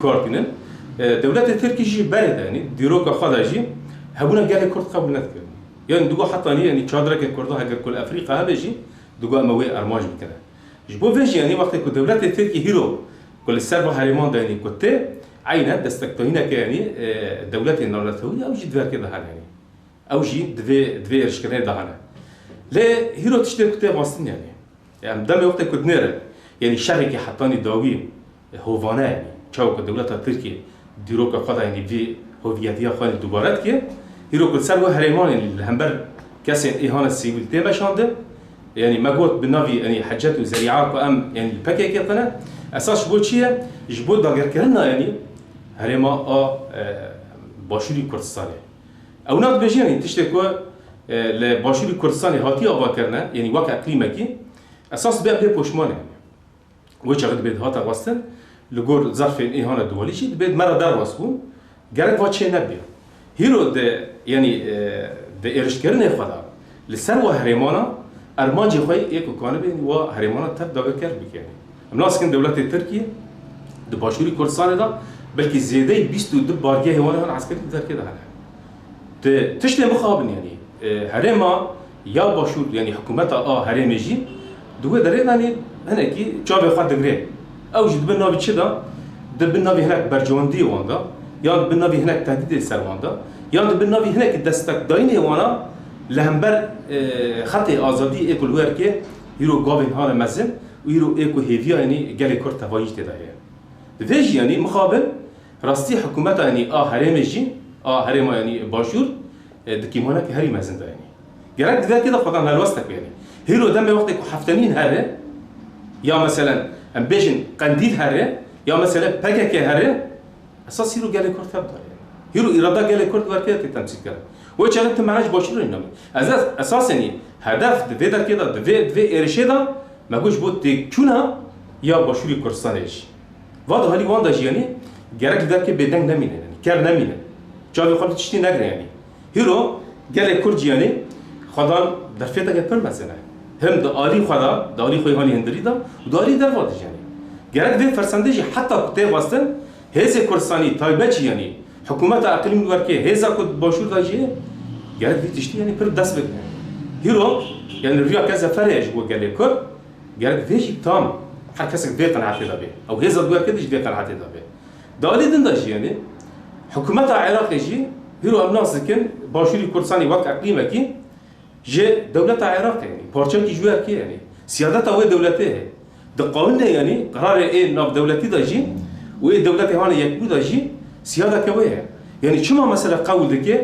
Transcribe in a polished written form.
كارتين دولة تركيا جي برد يعني ديروكا خداجي هبونا قال كرد قبول نذكر يعني دوغو حتى يعني تشادرك الكردها هجر كل افريقيا هبجي دوغو اموي ارماج بكره جبو فيجي يعني وقت كو دولة تركيا هيرو كل السرب هريمان يعني كنت عينها دستكتوينا يعني دولة النورثوية او جي دفير كده يعني او جي دفي ارشكنه دهنا لا هيرو تشتري كتاب واصلين يعني دم وقت كنت نير يعني شركة حطاني داوي هوفانا يعني تشاو كدولة تركيا ديروكا قضا يعني في هوفياتيا خاني دوبارات كي هيرو كل سرب هريمان يعني همبر كاسين إهانة السيفيلتي باشانده يعني ما قلت بالنافي يعني حاجات وزريعات وأم يعني الباكي كيطنا أساس جبود شيء جبود داغر كرنا يعني هريما باشوري كردستاني أو نات بيجي يعني تشتكوا لباشوري كردستاني هاتي أبا كرنا يعني واقع إقليمكي أساس بيع بوشمان يعني وجه غد بيد هاتا واسطن لجور ظرف إهانة دولي شيء بيد مرة دار واسكون جرت واتشي نبيه هيرو ده يعني ده إيرشكرنا خدا لسروا هريمانا أرمانجي خوي إيكو كانوا بين وهريمانا تب داغر كربك يعني مناسكن دولة تركيا ده باشوري كردستان ده بلكي زيادة 22 بارجة هوانا هن عسكري ده كده هلا تشتي مخابن يعني هريما يا باشور يعني حكومتها هريمجي دوه دري يعني هنا كي جابي خد دغري او جد بنا بتشدا دبنا في هناك برجوندي واندا يا بنا في هناك تهديد السرواندا يا بنا في هناك دستك دايني وانا لهمبر خطي ازادي ايكل وركي يرو غوفين هانا مزن ويرو ايكو هيفيا يعني قال كرت فايجت ده فيجي يعني مقابل راستي حكومتها يعني هرمجي هرم يعني باشور دكي هناك هري مزن ده يعني جرات ده كده قطعنا الوسطك يعني هيرو دم وقتك حفتنين هره يا مثلا ام بيجن قنديل هره يا مثلا باكاكي هره اساس هيرو قال كرت ده هيرو اراده قال كرت وركي تمسك كده وش انت معاش باشور انما اساسا يعني هدف ده كده ده ارشاده ما جوش بوت تشونا يا باشوري كردستانيش واد هالي واندا يعني جرك ده كي بدن نمين يعني كار نمين جابي خالد تشتي نغر يعني هيرو قال كرد يعني خدان درفيتا كبر مثلا هم داري خدا داري خوي هاني هندري دا وداري در واد يعني جرك ده فرسندجي حتى كتاب واسطن هيز كردستاني تايبچ يعني حكومت اقليم وركي هيزا كود باشور داجي جرك دي تشتي يعني بر دس بك هيرو يعني ريا كذا فرج وقال كرد جرك فيجي تام حكسك دي قناعتي دابي او هيزا دوار كدش دي قناعتي دابي دالي دنداش يعني حكومت العراق يجي هيرو امناس كن باشوري كردستاني وقت اقليمكي جي دولة العراق يعني بارشاكي جوار كي يعني سيادتها وين دولته دقاولنا يعني قرار ايه ناف دولتي داجي وايه دولتي هون يكبو داجي سيادة كويه يعني شما مثلا قول دكي